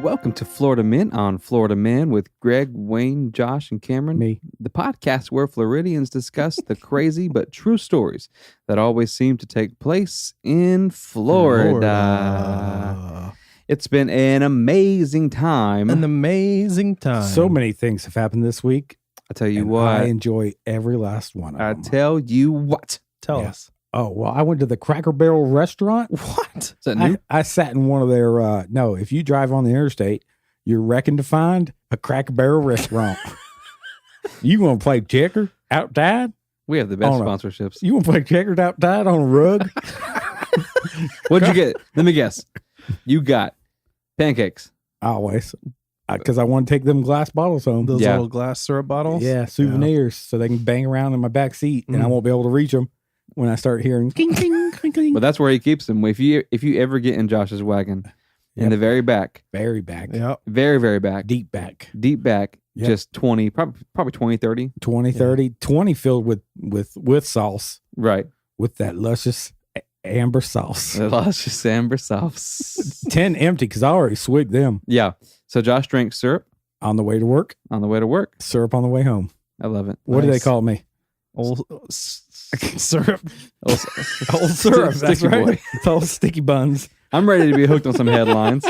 Welcome to Florida Men on Florida Men with Greg, Wayne, Josh, and Cameron. Me. The podcast where Floridians discuss the crazy but true stories that always seem to take place in Florida. It's been an amazing time. So many things have happened this week. I tell you and what. I enjoy every last one of them. Tell you what. Tell us. Oh, well, I went to the Cracker Barrel restaurant. What? Is that new? I sat in one of their, no, if you drive on the interstate, you're reckoned to find a Cracker Barrel restaurant. You want to play checker outside? We have the best Oh, no. sponsorships. You want to play checkers outside on a rug? What'd you get? Let me guess. You got pancakes. Always. Because I want to take them glass bottles home. Those Yeah. little glass syrup bottles? Yeah, souvenirs, so they can bang around in my back seat, and I won't be able to reach them when I start hearing cling, cling, cling, cling. But that's where he keeps them. If you ever get in Josh's wagon, in Yep. the very back, Very back. Yep. very, very back, Deep back. deep back, Yep. just 20, probably 20, 30. 20, 30, 20 filled with sauce, Right. with that luscious amber sauce. The luscious amber sauce. 10 empty because I already swigged them Yeah. So Josh drank syrup on the way to work, on the way to work. syrup on the way home. I love it. What do they Nice. call me? Old syrup. Old syrup. That's sticky right. boy. Old sticky buns. I'm ready to be hooked on some headlines.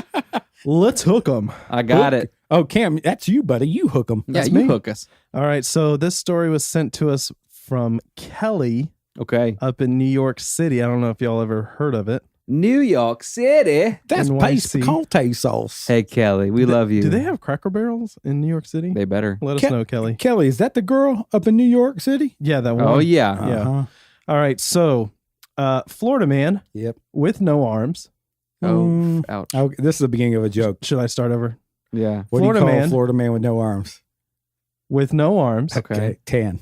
Let's hook them. I got it. Oh, Cam, that's you, buddy. You hook them. Yeah, That's you me. hook us. All right. So this story was sent to us from Kelly Okay. up in New York City. I don't know if y'all ever heard of it. New York City. That's paste NYC. picante sauce. Hey, Kelly, we love you. Do they have Cracker Barrels in New York City? They better. Let us Ke- know, Kelly. Kelly, is that the girl up in New York City? Yeah, that one. Oh, yeah. Yeah. Uh-huh. All right. So, Florida man Yep. with no arms. Oh, ouch. Oh, this is the beginning of a joke. Should I start over? Yeah. What Florida do you call man. a Florida man with no arms? With no arms, Okay. 10.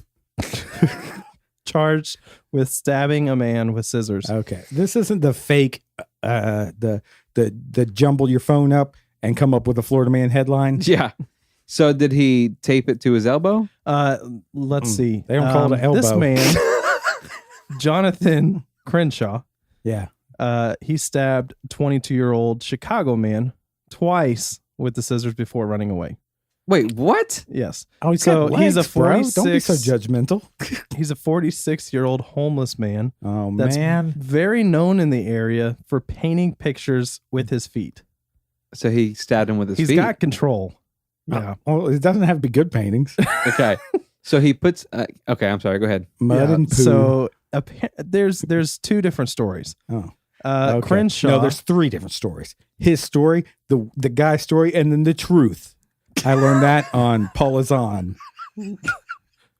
charged with stabbing a man with scissors. Okay. This isn't the fake, the jumble your phone up and come up with a Florida man headline. Yeah. So did he tape it to his elbow? Let's see. They don't call it an elbow. This man, Jonathan Crenshaw, Yeah. he stabbed 22-year-old Chicago man twice with the scissors before running away. Wait, what? Yes. Oh, he's So got he's legs, a bro. Don't be so 46 judgmental. He's a 46-year-old homeless man Oh, that's man. very known in the area for painting pictures with his feet. So he stabbed him with his He's feet. got control. Yeah. Well, it doesn't have to be good paintings. Okay. So he puts. Okay, I'm sorry. Go ahead. Mud Yeah, and poo. So there's two different stories. Oh. Okay. Crenshaw. No, there's 3 different stories. His story, the guy's story, and then the truth. I learned that on Paul is on.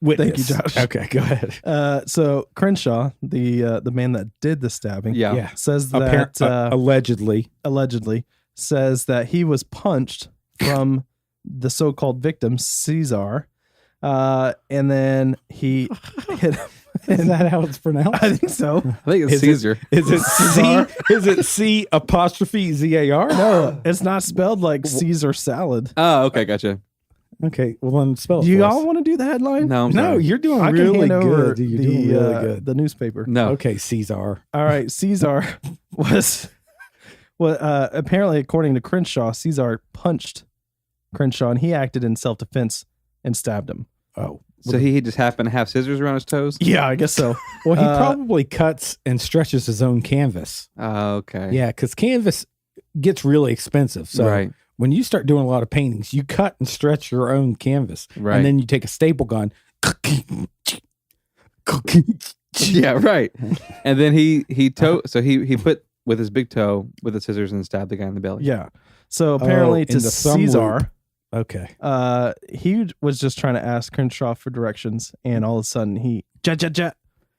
Witness. Thank you, Josh. Okay, go ahead. So Crenshaw, the man that did the stabbing, Yeah. Yeah. says that Allegedly. allegedly says that he was punched from the so-called victim Caesar, and then he hit him. Is that how it's pronounced? I think so. I think it's Is it- Caesar. Is it C? Is it C apostrophe ZAR? No, it's not spelled like Caesar salad. Oh, okay. Gotcha. Okay, well then spell it Do you for all us. want to do the headline? No, I'm No, sorry. you're doing I can really hand over good. You're doing really good. the newspaper. No. Okay, Caesar. All right, Caesar was apparently, according to Crenshaw, Caesar punched Crenshaw, and he acted in self-defense and stabbed him. Oh. So he just happened to have scissors around his toes? Yeah, I guess so. Well, he probably cuts and stretches his own canvas. Oh, okay. Yeah, because canvas gets really expensive. So Right. when you start doing a lot of paintings, you cut and stretch your own canvas. Right. And then you take a staple gun. Yeah, right. And then he put with his big toe with the scissors and stabbed the guy in the belly. Yeah. So apparently, in to the thumb Caesar, loop. Okay. he was just trying to ask Crenshaw for directions, and all of a sudden he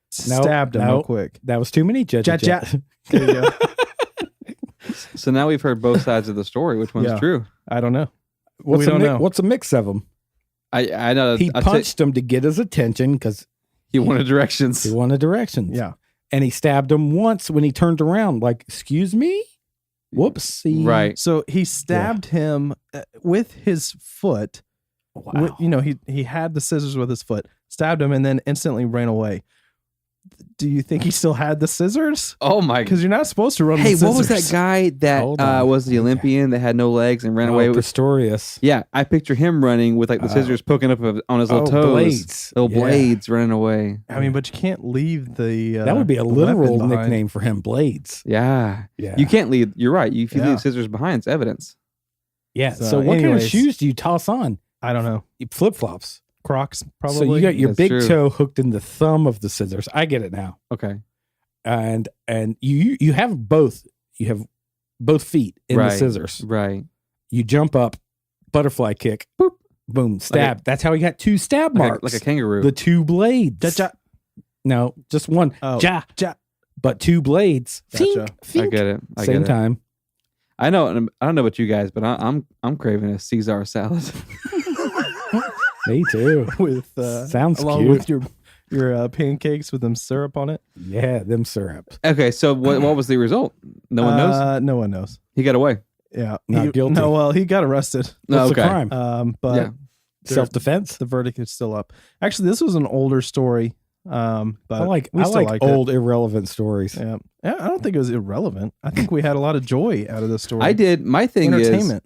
stabbed him real quick. That was too many. There you go. So now we've heard both sides of the story. Which one's Yeah. true? I don't know. What's We a don't know. What's a mix of them? I know. He punched him to get his attention because He wanted directions. he wanted directions. Yeah. And he stabbed him once when he turned around, like, excuse me? Whoopsie. Right. So he stabbed him with his foot. Wow. He had the scissors with his foot, stabbed him, and then instantly ran away. Do you think he still had the scissors? Oh my! Because you're not supposed to run. Hey, with scissors. what was that guy Hold that on. was the Olympian that had no legs and ran away with? Pistorius. Yeah, I picture him running with like the scissors poking up on his little toes, blades. little Yeah. blades running away. I mean, but you can't leave the. That would be a the literal weapon behind. nickname for him, Blades. Yeah, Yeah. you can't leave. You're right. If you Yeah. leave scissors behind, it's evidence. Yeah. So So, what kind of anyways. shoes do you toss on? I don't know. Flip flops. Crocs, probably. So you got your That's big true. toe hooked in the thumb of the scissors. I get it now. Okay, And you have both. You have both feet in Right. the scissors. right. You jump up, butterfly kick, boop, boom, stab. That's how he got 2 stab marks. Like a kangaroo. the 2 blades. Ja, ja. No, just one. Oh. Ja, Ja. but 2 blades. Gotcha. Fink, I fink. get it. I Same get it. time. I know. I don't know about you guys, but I'm craving a Caesar salad. Me too. with Sounds along cute. with your pancakes with them syrup on it. Yeah, them syrups. Okay, so what was the result? No one knows. No one knows. He got away. Yeah, Not guilty. No, well, he got arrested. What's okay. the crime? But Yeah. Self defense. the verdict is still up. Actually, this was an older story. But I like we still liked it. old irrelevant stories. Yeah, I don't think it was irrelevant. I think we had a lot of joy out of this story. I did. My thing is, Entertainment.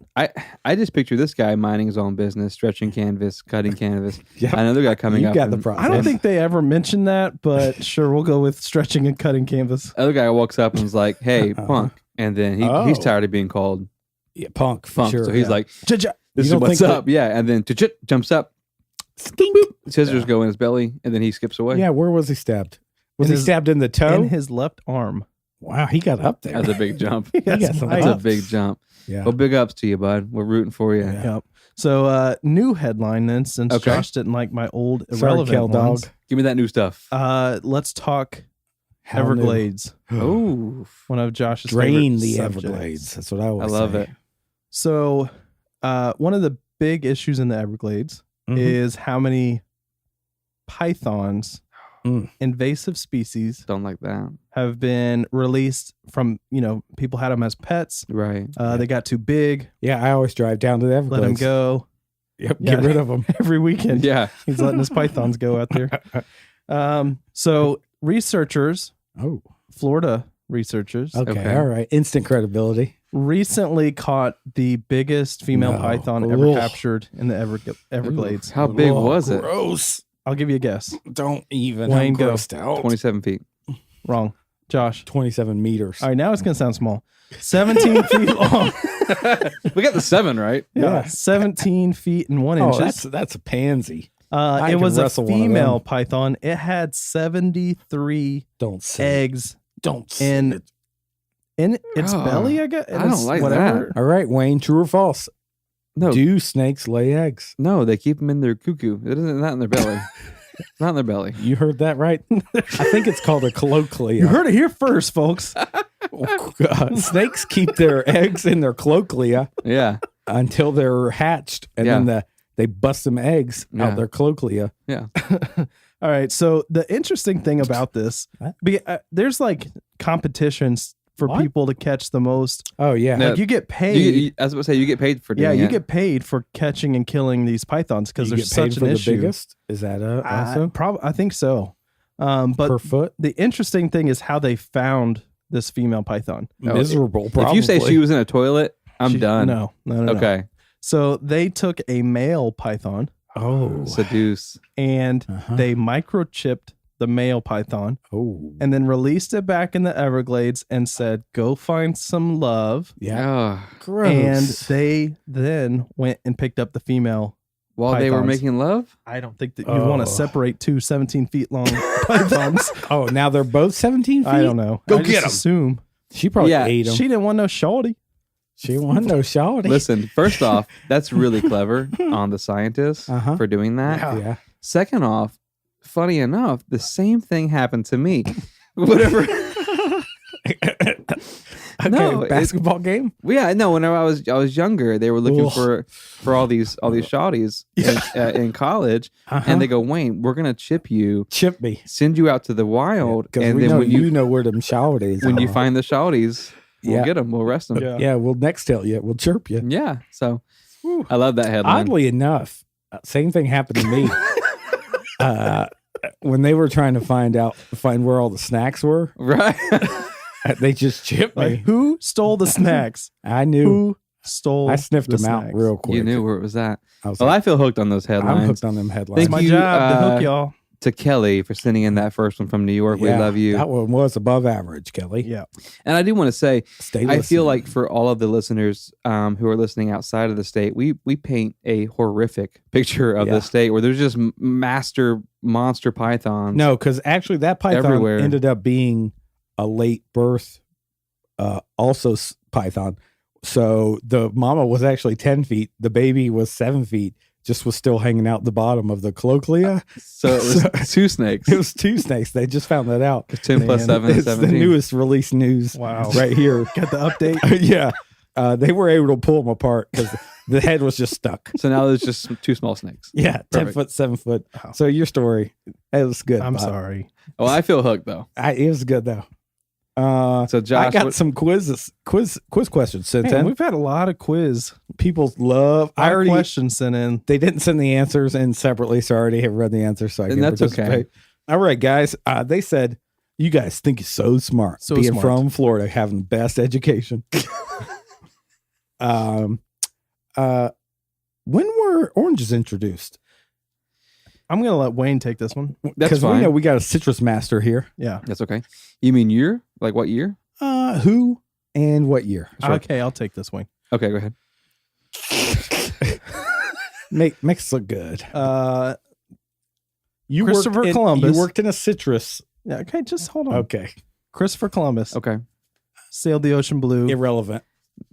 I just picture this guy minding his own business, stretching canvas, cutting canvas. Yeah. Another guy coming You up. got the and- process. I don't think they ever mentioned that, but sure, we'll go with stretching and cutting canvas. Other guy walks up and is like, "Hey, punk," and then he's Oh. tired of being called Yeah, punk for funk, sure. so he's yeah. like, Ja-ja. "This is You don't what's think up." Yeah, and then jumps up, Stink. scissors go in his belly, and then he skips away. Yeah, where was he stabbed? Was In he his- stabbed in the toe? In his left arm. Wow, he got up there. That's a big jump. Yes, got some I- That's a ups. big jump. Yeah. Well, big ups to you, bud. We're rooting for you. Yeah. Yep. So, new headline then, since Okay. Josh didn't like my old Sorry, irrelevant Kel Dog. ones. Give me that new stuff. Let's talk How new? Everglades. Oh, One of Josh's Drain favorite the subjects. Everglades. That's what I I always love say. it. So, one of the big issues in the Everglades Mhm. is how many pythons, invasive species, Don't like that. have been released from, people had them as pets. Right. They got too big, Yeah, I always drive down to the let Everglades. them go. Yep, Yeah. get rid of them. Every weekend, Yeah. he's letting his pythons go out there. So researchers, Oh, Florida researchers, okay. Okay. All right. Instant credibility. recently caught the biggest female No. python ever Ugh. captured in the Everglades. How big Oh, was it? Gross. I'll give you a guess. Don't even. Wayne, I'm go. grossed out. 27 feet. Wrong. Josh. 27 meters. All right, now it's going to sound small. 17 feet long. We got the 7, right? Yeah, 17 feet and 1 Oh, inches. that's a pansy. I It could was a wrestle one of female them. python. It had 73 Don't say. eggs Don't say. in its Oh, belly, I guess. I don't like that. All right, Wayne. True or false? No. Do snakes lay eggs? No, they keep them in their cuckoo. It isn't not in their belly. Not in their belly. You heard that right. I think it's called a colloquia. You heard it here first, folks. Snakes keep their eggs in their colloquia Yeah. until they're hatched, and then they bust some eggs Yeah. out their colloquia. Yeah. All right. So the interesting thing about this, What? there's like competitions for What? people to catch the most. Oh yeah, No. Like you get paid. I was about to say, you get paid for doing you it. get paid for catching and killing these pythons because you there's get paid such for an the issue. biggest. Is that also I think so. But per foot? the interesting thing is how they found this female python. No, Miserable. Probably. If you say she was in a toilet, I'm done. No. Okay. So they took a male python oh, Seduce. and Uh-huh. they microchipped the male python oh, and then released it back in the Everglades and said, "Go find some love." yeah, Oh, gross. And they then went and picked up the female. while they were Pythons. making love? I don't think that you want Oh. to separate two 17 feet long pythons. oh, now they're both 17 feet. I don't know. Go I just get 'em. Assume She probably Yeah, ate them. she didn't want no shorty. She won no shawty. Listen, first off, that's really clever on the scientists Uh-huh. for doing that. Yeah. Second off, funny enough, the same thing happened to me. Whatever. Okay, No, basketball game. Yeah, no. Whenever I was younger, they were looking Ugh. for all these shawties in college, Uh-huh. and they go, Wayne, we're gonna chip you, Chip me. send you out to the wild, Because and we then know when you know where them shawties when you are. find the shawties, we'll Yeah. get them, we'll arrest them. Yeah, we'll next tell you. We'll chirp you. Yeah. So I love that headline. Oddly enough, same thing happened to me. when they were trying to find where all the snacks were, Right. they just chipped me. Like, who stole the snacks? I knew. Who stole? I sniffed the them out snacks? real quick. You knew where it was at. I was Well, like, I feel hooked on those headlines. I'm hooked on them headlines. Thank It's my you, job to hook y'all. To Kelly for sending in that first one from New York. We Yeah, love you. That one was above average, Kelly. Yeah. And I do want to say, Stay I feel listening. like for all of the listeners who are listening outside of the state, we paint a horrific picture of Yeah. the state where there's just monster pythons. No, because actually that python Everywhere. ended up being a late birth, python. So the mama was actually 10 feet. The baby was 7 feet. Just was still hanging out the bottom of the colloquia. So it was two snakes. It was two snakes. They just found that out. 10 plus Man. 7 is It's the 17. newest release news Wow. right here. Got the update. Yeah. They were able to pull them apart because the head was just stuck. So now there's just two small snakes. Yeah. 10 Perfect. foot, 7 foot. Wow. So your story, it was good. I'm Bob. sorry. Oh, I feel hooked though. It was good though. So Josh, I got what- some quiz questions sent Man, in. we've had a lot of quiz. People love. I already questions sent in. They didn't send the answers in separately, so I already have read the answers. So I And can that's okay. participate. All right, guys. They said you guys think you're so smart, So being smart. from Florida, having the best education. When were oranges introduced? I'm gonna let Wayne take this one. That's Because we fine. know we got a citrus master here. Yeah. That's okay. You mean year? Like what year? Who and what year? Sorry. Okay, I'll take this one. Okay, go ahead. Makes us look good. You Christopher worked Columbus. You worked in a citrus. Yeah. Okay, just hold on. Okay, Christopher Columbus Okay. sailed the ocean blue irrelevant.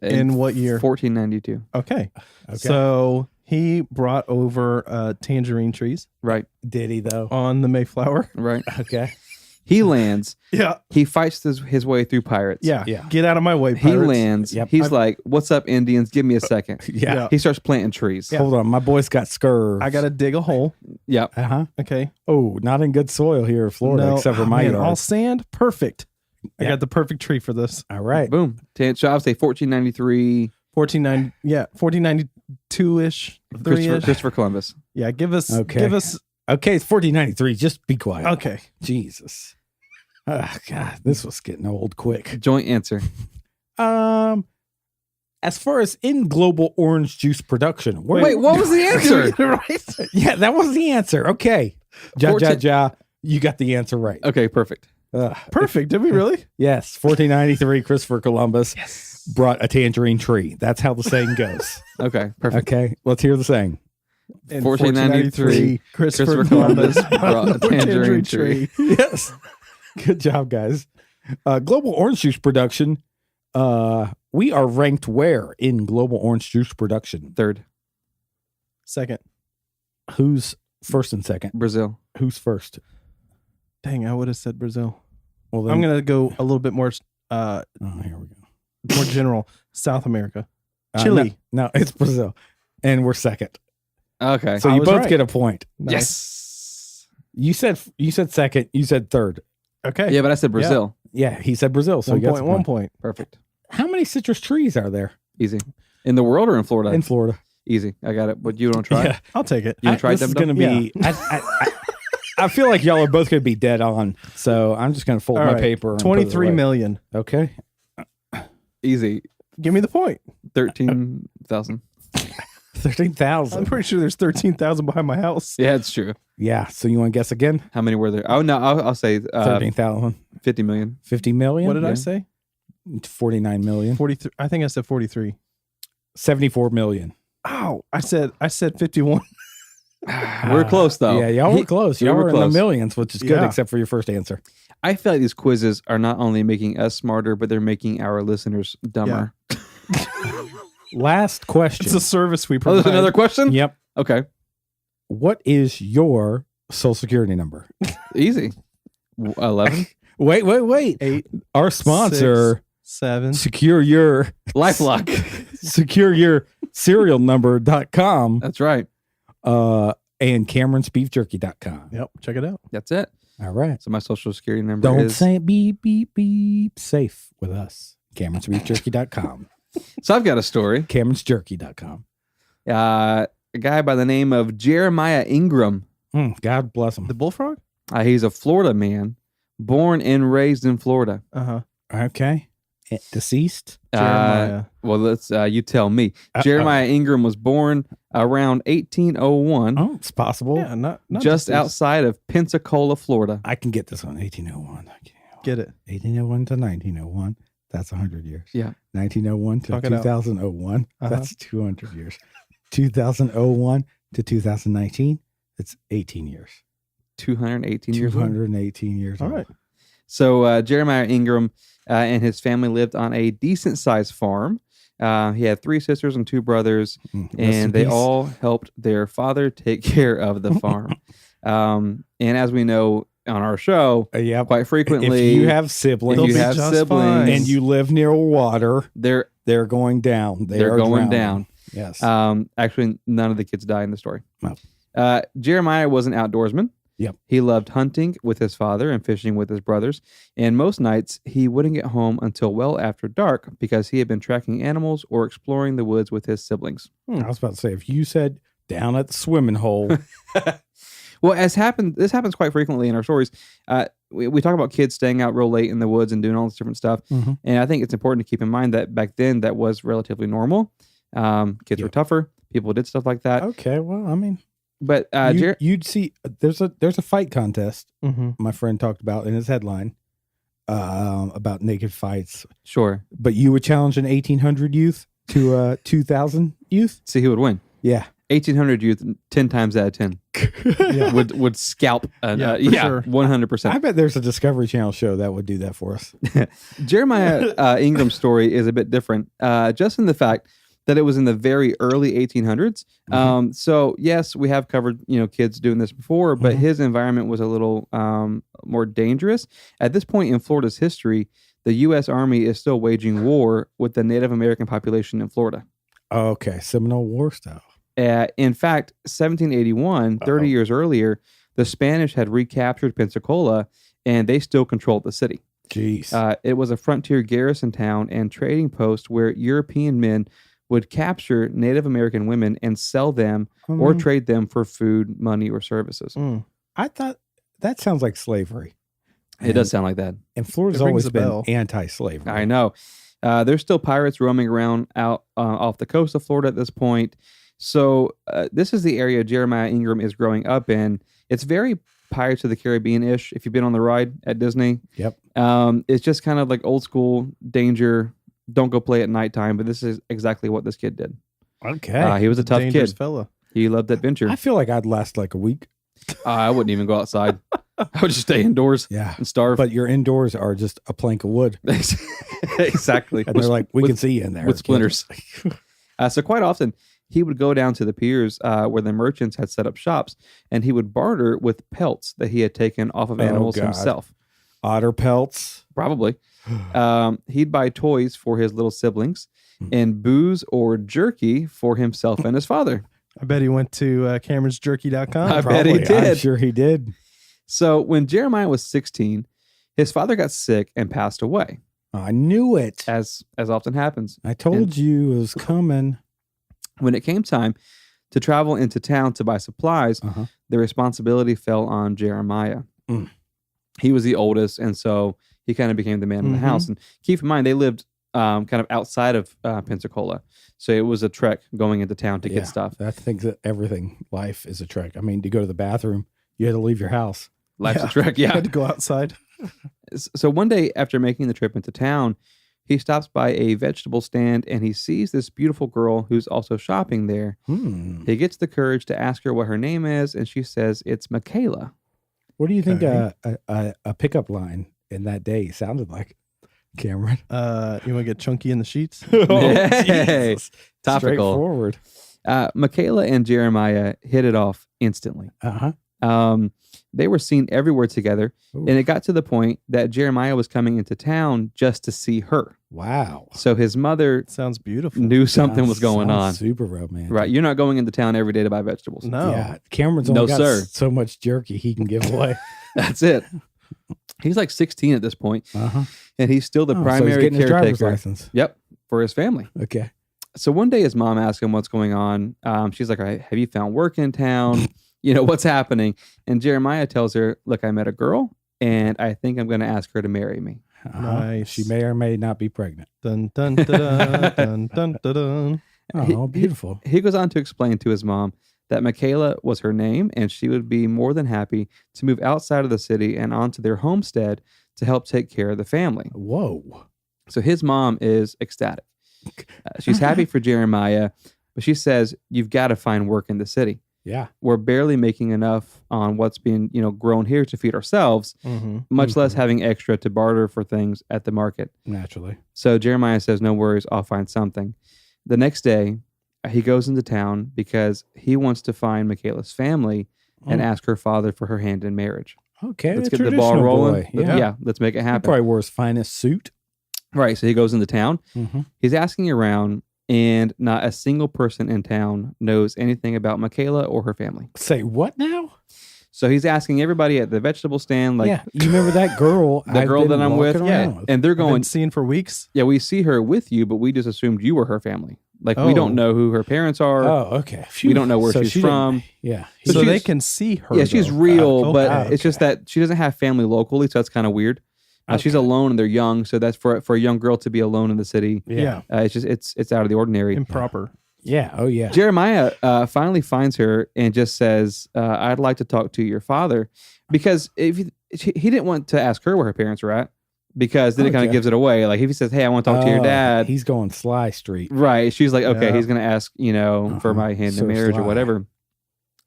in what year? 1492. Okay. Okay, So he brought over tangerine trees Right. did he though? on the Mayflower. Right. Okay, He lands. Yeah. He fights his way through pirates. Yeah. Yeah. Get out of my way, He pirates. lands. Yep. He's like, "What's up, Indians? Give me a second." yeah. Yeah. He starts planting trees. Yeah. Hold on, my boy's got scurvs. I got to dig a hole. Yep. Okay. Oh, not in good soil here in Florida, except for Oh, my man, yard. all sand. Perfect. I Yeah. got the perfect tree for this. All right. Boom. So I would say 1493. 1492 ish, 3 ish. Christopher Columbus. Yeah, give us. Okay. Give us. Okay, it's 1493. Just be quiet. Okay. Jesus. Oh, God, this was getting old quick. Joint answer. As far as in global orange juice production, Wait, what was the answer? Right. Yeah, that was the answer. Okay. Ja, 14 you got the answer right. Okay, perfect. Perfect. Did we really? Yes, 1493, Christopher Columbus brought a tangerine tree. That's how the saying goes. Okay, perfect. Okay, let's hear the saying. In 1493, Christopher Christopher Columbus brought a tangerine tree. Yes. Good job, guys. Global orange juice production. We are ranked where in global orange juice production? Third, Second. Who's first and second? Brazil. Who's first? Dang, I would have said Brazil. Well, then, I'm gonna go a little bit more Oh, here we go. more general. South America. Chile. No, it's Brazil, and we're second. Okay. So I you was both right. get a point. Nice. Yes. You said second. You said third. Okay. Yeah, but I said Brazil. Yeah, he said Brazil. So 1 you got point. the 1 point. point. Perfect. How many citrus trees are there Easy. In the world or in Florida? in Florida? Easy. I got it. But you don't try? Yeah. I'll take it. You don't try This them? is going to be. I feel like y'all are both going to be dead on. So I'm just going to fold All my right. paper. And put it 23 away. million. Okay. Easy. Give me the point. 13,000. 13,000. I'm pretty sure there's 13,000 behind my house. Yeah, it's true. Yeah. So you want to guess again? How many were there? Oh, no. I'll say 13,000. 50 million. 50 million? What did I Yeah. say? 49 million. 43. I think I said 43. 74 million. Oh, I said 51. We're close, though. Yeah, y'all were close. we Y'all were were in the close. millions, which is good, Yeah. except for your first answer. I feel like these quizzes are not only making us smarter, but they're making our listeners dumber. Last question. It's a service we Oh, provide. there's another question? Yep. Okay. What is your social security number? Easy. 11. Wait. 8, Our sponsor, 7. secure your LifeLock. serial number.com That's right. and CameronsBeefJerky.com. Yep. Check it out. That's it. All right. So my social security number Don't is. say beep, beep, beep. Safe with us. CameronsBeefJerky.com. So I've got a story. CameronsJerky.com. A guy by the name of Jeremiah Ingram. God bless him. The bullfrog? He's a Florida man, born and raised in Florida. Uh-huh. Okay. Deceased? Jeremiah. Well, let's you tell me. Jeremiah Ingram was born around 1801, Oh, it's possible. Yeah, not just deceased. outside of Pensacola, Florida. I can get this one. 1801. Get it. 1801 to 1901. That's 100 years. Yeah. 1901 to Talk it out. 2001. Uh-huh. That's 200 years. 2001 to 2019. It's 18 years. 218 years old. 218 years All old. right. So Jeremiah Ingram and his family lived on a decent-sized farm. He had 3 sisters and 2 brothers, Rest in and they peace. all helped their father take care of the farm. And as we know on our show, Yeah. quite frequently, If you have siblings if you They'll be have just siblings, fine. and you live near water, they're going down. They they're are going drowning. down. Yes. Actually, none of the kids die in the story. No. Jeremiah was an outdoorsman. Yep. He loved hunting with his father and fishing with his brothers. And most nights, he wouldn't get home until well after dark because he had been tracking animals or exploring the woods with his siblings. I was about to say, if you said down at the swimming hole, Well, this happens quite frequently in our stories. We talk about kids staying out real late in the woods and doing all this different stuff. Mhm. And I think it's important to keep in mind that back then that was relatively normal. Kids were tougher. People did stuff like that. okay, well, I mean, But you'd see there's a fight contest Mm-hmm. my friend talked about in his headline about naked fights, sure. but you would challenge an 1800 youth to a 2000 youth. See who would win. Yeah. 1800 youth, 10 times out of 10 Yeah. would scalp. Yeah, for sure. 100%. I bet there's a Discovery Channel show that would do that for us. Jeremiah Ingram's story is a bit different, just in the fact that it was in the very early 1800s. So yes, we have covered kids doing this before, but Mhm. his environment was a little more dangerous. At this point in Florida's history, the U.S. Army is still waging war with the Native American population in Florida. Okay, Seminole War style. In fact, 1781, 30 years earlier, the Spanish had recaptured Pensacola, and they still controlled the city. Jeez. It was a frontier garrison town and trading post where European men would capture Native American women and sell them or trade them for food, money, or services. Mm. I thought that sounds like slavery. It does sound like that. And Florida's It rings always a been bell. anti-slavery. I know. There's still pirates roaming around out off the coast of Florida at this point. So this is the area Jeremiah Ingram is growing up in. It's very Pirates of the Caribbean-ish, if you've been on the ride at Disney. Yep. It's just kind of like old school danger. Don't go play at nighttime, but this is exactly what this kid did. Okay. He was a tough Dangerous kid. fella. He loved adventure. I feel like I'd last like a week. I wouldn't even go outside. I would just stay indoors Yeah. and starve. But your indoors are just a plank of wood. Exactly. And they're like, we can see you in there. with splinters. So quite often, he would go down to the piers where the merchants had set up shops, and he would barter with pelts that he had taken off of animals God. himself. Otter pelts. Probably. He'd buy toys for his little siblings and booze or jerky for himself and his father. I bet he went to CameronsJerky.com. I bet he Probably. I'm did. sure he did. So when Jeremiah was 16, his father got sick and passed away, I knew it. as often happens. I told you it was coming. When it came time to travel into town to buy supplies, Uh-huh. the responsibility fell on Jeremiah. Mm. He was the oldest, and so he kind of became the man in the Mhm. house. And keep in mind, they lived kind of outside of Pensacola, so it was a trek going into town to Yeah. get stuff. I think that everything, life is a trek. I mean, to go to the bathroom, you had to leave your house. Life's Yeah. a trek, He yeah. had to go outside. So one day after making the trip into town, he stops by a vegetable stand and he sees this beautiful girl who's also shopping there. He gets the courage to ask her what her name is, and she says it's Michaela. What do you think Okay. a pickup line in that day sounded like, Cameron? You want to get chunky in the sheets? Hey, Jesus. topical. Straightforward. Michaela and Jeremiah hit it off instantly. Uh-huh. They were seen everywhere together, Ooh. and it got to the point that Jeremiah was coming into town just to see her. Wow. So his mother Sounds beautiful. knew something was going on. Sounds super romantic. Right, you're not going into town every day to buy vegetables. No. Yeah. Cameron's only No, got sir. so much jerky he can give away. That's it. He's like 16 at this point, Uh-huh. and he's still the So he's primary getting his driver's caretaker. license. Yep, for his family. Okay. So one day his mom asked him what's going on. She's like, "Have you found work in town? what's happening? And Jeremiah tells her, look, I met a girl and I think I'm going to ask her to marry me. Nice. She may or may not be pregnant. Dun, dun, dun, dun, dun, dun, dun. Oh, beautiful. He goes on to explain to his mom that Michaela was her name and she would be more than happy to move outside of the city and onto their homestead to help take care of the family. Whoa. So his mom is ecstatic. She's happy for Jeremiah, but she says, you've got to find work in the city. Yeah. We're barely making enough on what's being, grown here to feed ourselves, much less having extra to barter for things at the market. Naturally. So Jeremiah says, no worries, I'll find something. The next day, he goes into town because he wants to find Michaela's family and ask her father for her hand in marriage. Okay. Let's get the ball rolling. Boy. Yeah. Let's make it He happen. probably wore his finest suit. Right. So he goes into town. Mm-hmm. He's asking around, and not a single person in town knows anything about Michaela or her family. Say what now? So he's asking everybody at the vegetable stand, like, yeah, you remember that girl? the girl that I'm with? Yeah. And they're I've going, been seen for weeks. yeah, we see her with you, but we just assumed you were her family. Like, we don't know who her parents are. Oh, okay. We don't know where she's from. Yeah. So So they she's- can see her. Yeah, she's though. real, but okay. it's just that she doesn't have family locally, so that's kind of weird. She's Okay. alone and they're young, so that's for a young girl to be alone in the city. Yeah. It's just it's out of the ordinary. Improper. Yeah. Oh, yeah. Jeremiah finally finds her and just says, I'd like to talk to your father, because he didn't want to ask her where her parents were at, because then it kind of Okay. gives it away. Like if he says, hey, I want to talk to your dad. He's going Sly Street. Right. She's like, okay, Yeah. he's going to ask, for my hand So in marriage or sly. whatever.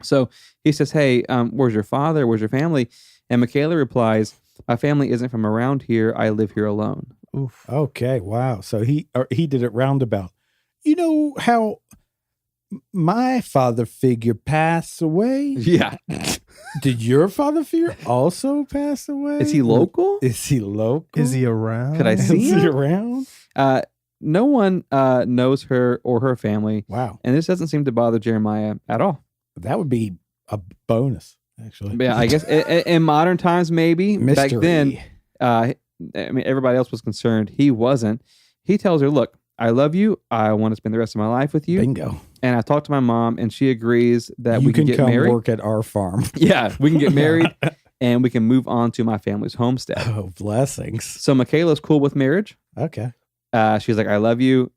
So he says, hey, where's your father? Where's your family? And Michaela replies, my family isn't from around here. I live here alone. Oof. Okay. Wow. So he did it roundabout. You know how my father figure passed away? Yeah. Did your father figure also pass away? Is he local? Is he local? Is he around? Could I Is see he him? around? No one knows her or her family. Wow. And this doesn't seem to bother Jeremiah at all. That would be a bonus, actually. But yeah, I guess in modern times, maybe. Mystery. Back then, everybody else was concerned. He wasn't. He tells her, look, I love you. I want to spend the rest of my life with you. Bingo. And I talked to my mom, and she agrees that You we can get come married. work at our farm. Yeah, we can get married, and we can move on to my family's homestead. Oh, blessings. So Michaela's cool with marriage. Okay. She's like, I love you.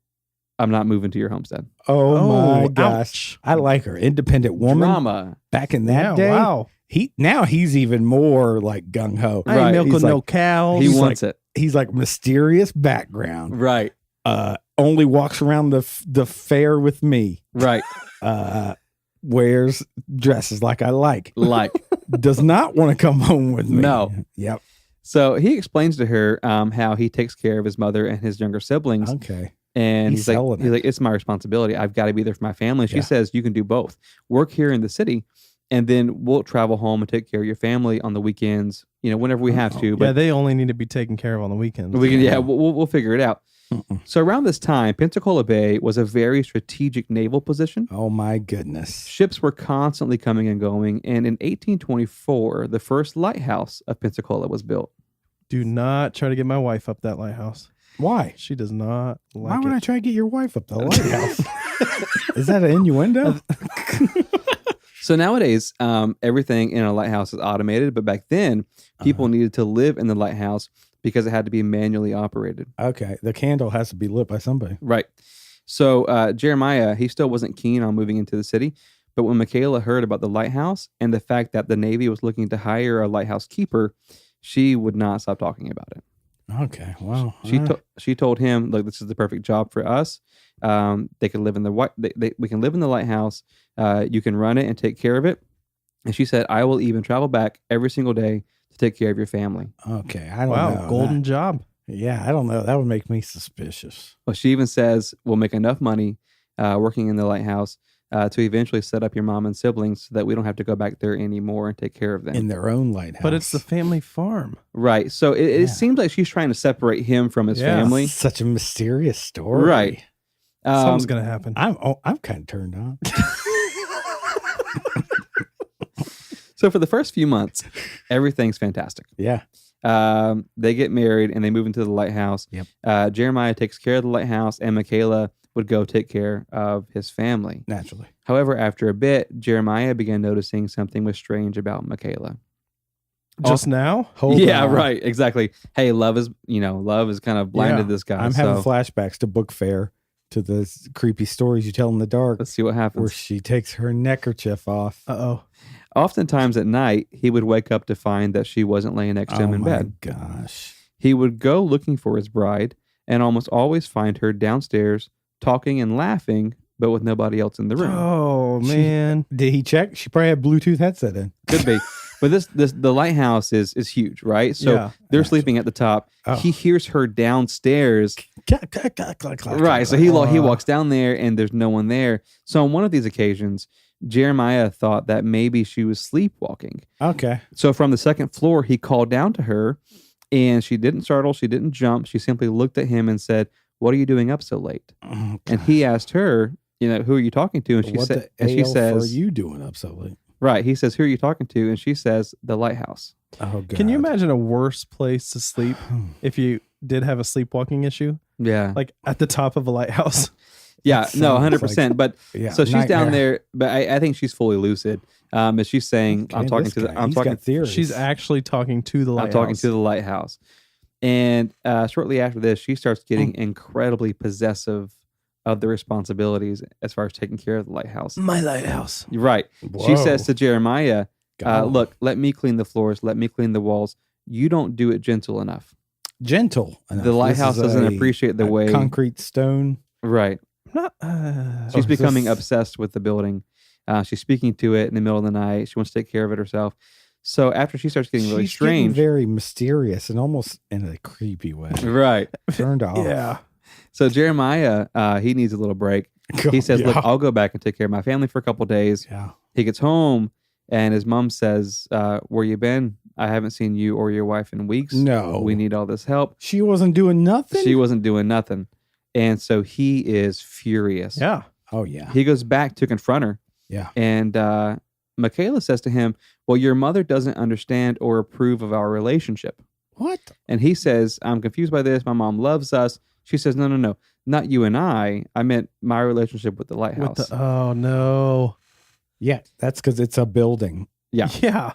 I'm not moving to your homestead. Oh, my Oh, gosh. ouch. I like her. Independent woman. Drama. Back in that Yeah, day. wow. He's even more like gung ho. I ain't Right. milking He's no like- cows. He He's wants it. He's like mysterious background. Right. Only walks around the fair with me. Right. Wears dresses like I like. Like. Does not want to come home with me. No. Yep. So he explains to her how he takes care of his mother and his younger siblings. Okay. And He's he's like, selling it. it's my responsibility. I've got to be there for my family. She Yeah. says, you can do both. Work here in the city, and then we'll travel home and take care of your family on the weekends, whenever we have to. Yeah, But they only need to be taken care of on the weekends. we can, we'll figure it out. So around this time, Pensacola Bay was a very strategic naval position. Oh my goodness. Ships were constantly coming and going. And in 1824, the first lighthouse of Pensacola was built. Do not try to get my wife up that lighthouse. Why? She does not like Why would it. I try to get your wife up the lighthouse? Is that an innuendo? So nowadays, everything in a lighthouse is automated. But back then, people needed to live in the lighthouse because it had to be manually operated. Okay. The candle has to be lit by somebody. Right. So Jeremiah, he still wasn't keen on moving into the city. But when Michaela heard about the lighthouse and the fact that the Navy was looking to hire a lighthouse keeper, she would not stop talking about it. Okay. Wow. She told him, "Look, this is the perfect job for us. They can live in we can live in the lighthouse. You can run it and take care of it." And she said, "I will even travel back every single day to take care of your family." Okay. I don't Wow, know. golden job. Yeah, I don't know. That would make me suspicious. Well, she even says, "We'll make enough money working in the lighthouse to eventually set up your mom and siblings so that we don't have to go back there anymore and take care of them." In their own lighthouse. But it's the family farm. Right. So it Yeah. seems like she's trying to separate him from his Yeah. family. Such a mysterious story. Right. Something's going to happen. I'm kind of turned on. So for the first few months, everything's fantastic. Yeah. They get married and they move into the lighthouse. Yep. Jeremiah takes care of the lighthouse, and Michaela would go take care of his family. Naturally. However, after a bit, Jeremiah began noticing something was strange about Michaela. Just now? Hold Yeah, on. right. Exactly. Hey, love is kind of blinded this guy. I'm having flashbacks to book fair, to the creepy stories you tell in the dark, Let's see what happens. where she takes her neckerchief off. Uh-oh. Oftentimes at night, he would wake up to find that she wasn't laying next to him in bed. Oh, my gosh. He would go looking for his bride and almost always find her downstairs talking and laughing, but with nobody else in the room. Oh, man. Did he check? She probably had Bluetooth headset in. Could be. But the lighthouse is huge, right? So Yeah. they're sleeping at the top. Oh. He hears her downstairs. Right. So he walks down there and there's no one there. So on one of these occasions, Jeremiah thought that maybe she was sleepwalking. Okay. So from the second floor, he called down to her and she didn't startle. She didn't jump. She simply looked at him and said, "What are you doing up so late?" Oh, And he asked her, who are you talking to? And what the she AL says, are you doing up so late? right. He says, "Who are you talking to?" And she says, "The lighthouse." Oh, God. Can you imagine a worse place to sleep if you did have a sleepwalking issue? Yeah. Like at the top of a lighthouse? Yeah, That no, sounds 100%. But Yeah, so she's down nightmare. there, but I think she's fully lucid. As she's saying, Okay, I'm talking this to the, guy, I'm he's talking, got theories. She's actually talking to the I'm lighthouse. talking to the lighthouse. And shortly after this, she starts getting incredibly possessive of the responsibilities as far as taking care of the lighthouse. My lighthouse. You're right. She Whoa. says to Jeremiah, God. "Look, let me clean the floors. Let me clean the walls. You don't do it gentle enough." gentle enough. The This lighthouse is doesn't a- appreciate the a way. concrete stone. Right. Not, She's is becoming this- obsessed with the building. She's speaking to it in the middle of the night. She wants to take care of it herself. So after she starts getting really She's getting strange, very mysterious and almost in a creepy way. right? Turned off. yeah. So Jeremiah, he needs a little break. He says, Yeah. "Look, I'll go back and take care of my family for a couple days." Yeah. He gets home, and his mom says, "Where you been? I haven't seen you or your wife in weeks. No. We need all this help." She wasn't doing nothing? She wasn't doing nothing, and so he is furious. Yeah. Oh, yeah. He goes back to confront her. Yeah. And Michaela says to him, "Well, your mother doesn't understand or approve of our relationship." What? And he says, "I'm confused by this. My mom loves us." She says, No. Not you and I. I meant my relationship with the lighthouse." Oh, no. Yeah. That's because it's a building. Yeah. Yeah.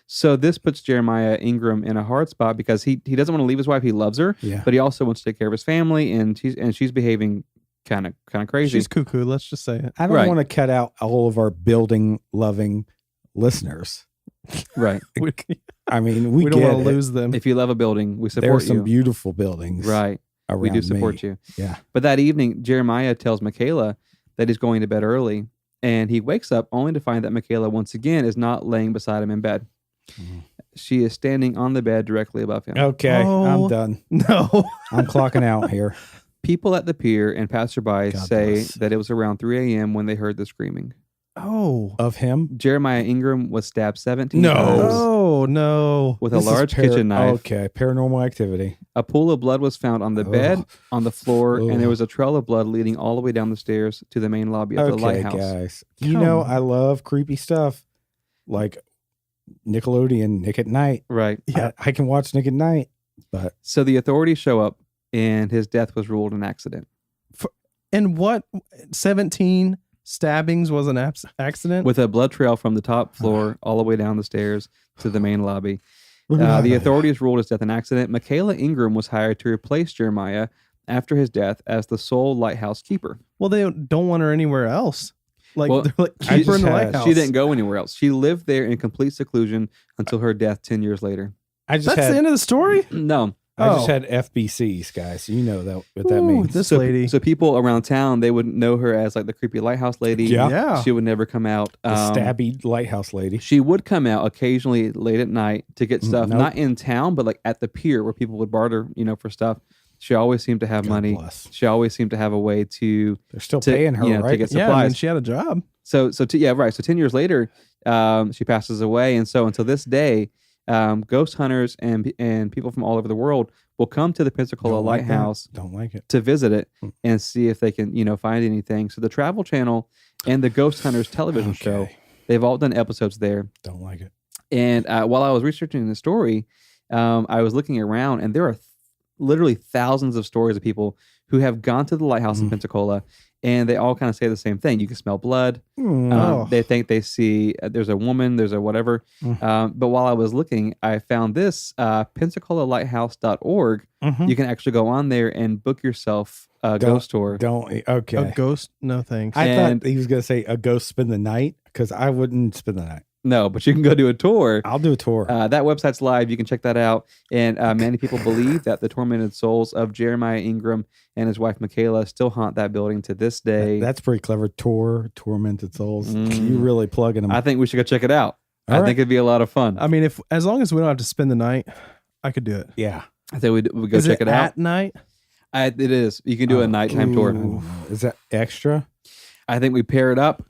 So this puts Jeremiah Ingram in a hard spot because he doesn't want to leave his wife. He loves her, Yeah. but he also wants to take care of his family, and she's behaving kind of crazy. She's cuckoo. Let's just say it. I don't Right. want to cut out all of our building loving listeners. Right. I mean, we don't get want to it. lose them. If you love a building, we There support are some you. beautiful buildings. Right. We do around support me. you. Yeah. But that evening, Jeremiah tells Michaela that he's going to bed early, and he wakes up only to find that Michaela once again is not laying beside him in bed. Mhm. She is standing on the bed directly above him. Okay. Oh. I'm done. No. I'm clocking out here. People at the pier and passerby God say bless. that it was around 3 a.m. when they heard the screaming. Oh. Of him? Jeremiah Ingram was stabbed 17 No. times Oh, no. with This a is large kitchen knife. Okay. Paranormal activity. A pool of blood was found on the bed, on the floor, and there Ugh. was a trail of blood leading all the way down the stairs to the main lobby of the Okay, lighthouse. guys. You know, Come. I love creepy stuff like Nickelodeon, Nick at Night. Right. Yeah. I can watch Nick at Night, but So the authorities show up, and his death was ruled an accident. And what? 17 stabbings was an accident? With a blood trail from the top floor all the way down the stairs to the main lobby. The authorities ruled his death an accident. Michaela Ingram was hired to replace Jeremiah after his death as the sole lighthouse keeper. Well, they don't want her anywhere else. Like, Well, they're like, I keep her in the just had- lighthouse. She didn't go anywhere else. She lived there in complete seclusion until her death 10 years later. I just That's had the end of the story? No. I just Oh. had FBCs, guys. You know that what that Ooh, means. this So, lady. so people around town, they would know her as like the creepy lighthouse lady. Yeah. Yeah. She would never come out. The stabby lighthouse lady. She would come out occasionally late at night to get stuff, Nope. not in town, but like at the pier where people would barter, for stuff. She always seemed to have God money. bless. She always seemed to have a way to They're still paying her, to right? get Yeah, supplies. I mean, she had a job. So 10 years later, she passes away, and so until this day, ghost hunters and people from all over the world will come to the Pensacola Don't like that. Lighthouse Don't like it. to visit it Hmm. and see if they can, find anything. So the Travel Channel and the Ghost Hunters television show, Okay. they've all done episodes there. Don't like it. And while I was researching the story, I was looking around, and there are literally thousands of stories of people who have gone to the lighthouse in Pensacola and they all kind of say the same thing. You can smell blood. Oh. They think they see there's a woman, there's a whatever. Mm. But while I was looking, I found this PensacolaLighthouse.org. You can actually go on there and book yourself a ghost tour. Okay. A ghost? No thanks. I And- thought he was going to say a ghost spend the night because I wouldn't spend the night. No, but you can go do a tour. I'll do a tour. That website's live. You can check that out. And many people believe that the tormented souls of Jeremiah Ingram and his wife Michaela still haunt that building to this day. That's pretty clever. Tormented souls. Mm. You really plugging them. I think we should go check it out. All I right. think it'd be a lot of fun. I mean, as long as we don't have to spend the night, I could do it. Yeah. I think we go Is check it out. at night? It is. You can do a nighttime tour. Ooh. Is that extra? I think we pair it up.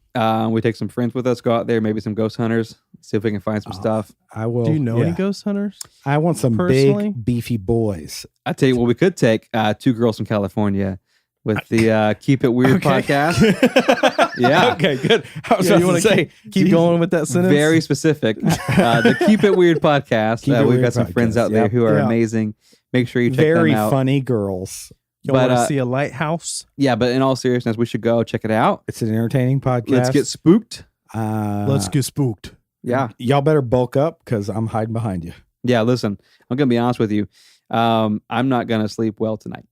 We take some friends with us, go out there, maybe some ghost hunters, see if we can find some stuff. I will. Do you know yeah. any ghost hunters? I want some personally? big, beefy boys. I tell you what, we could take two girls from California with the Keep It Weird Okay. podcast. Yeah. Okay, good. I was Yeah, about you to want say, to keep going with that sentence? Very specific. The Keep It Weird podcast. Keep It We've Weird got some friends podcast, out there yep. who are Yeah. amazing. Make sure you check very them out. funny girls. You But, want to see a lighthouse? Yeah, but in all seriousness, we should go check it out. It's an entertaining podcast. Let's get spooked. Let's get spooked. Yeah. Y'all better bulk up because I'm hiding behind you. Yeah, listen, I'm going to be honest with you. I'm not going to sleep well tonight.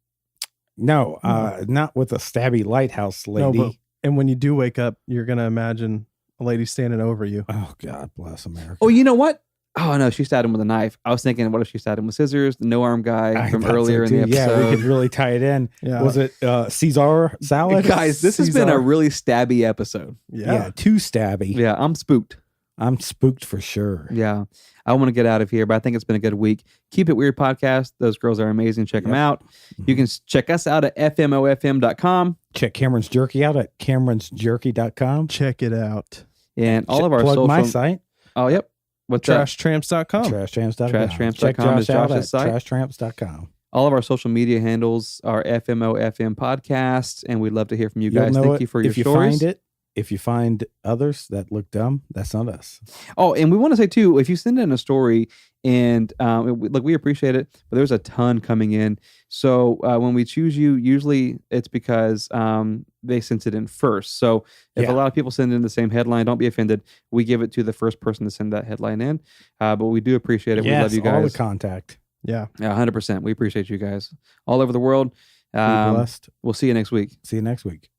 No, not with a stabby lighthouse lady. No, and when you do wake up, you're going to imagine a lady standing over you. Oh, God bless America. Oh, you know what? Oh, no, she stabbed him with a knife. I was thinking, what if she stabbed him with scissors? The no-arm guy I from thought so, earlier in too. the episode. Yeah, we could really tie it in. Yeah. Was it Caesar salad? Guys, this has been a Caesar. really stabby episode. Yeah, too stabby. Yeah, I'm spooked. I'm spooked for sure. Yeah. I want to get out of here, but I think it's been a good week. Keep It Weird podcast. Those girls are amazing. Check them out. You can check us out at fmofm.com. Check Cameron's Jerky out at cameronsjerky.com. Check it out. And all of our Plug social... my site, Oh, yep. What's that? TrashTramps.com. TrashTramps.com. TrashTramps.com Check is Josh out Josh's at site. TrashTramps.com. All of our social media handles are FMOFM podcasts, and we'd love to hear from you You'll guys. know Thank it you for your if you stories. find it. If you find others that look dumb, that's not us. Oh, and we want to say too, if you send in a story and we appreciate it, but there's a ton coming in. So when we choose you, usually it's because they sent it in first. So if Yeah. a lot of people send in the same headline, don't be offended. We give it to the first person to send that headline in. But we do appreciate it. Yes, we love you all guys. the contact. Yeah. Yeah, 100%. We appreciate you guys all over the world. Be blessed. We'll see you next week. See you next week.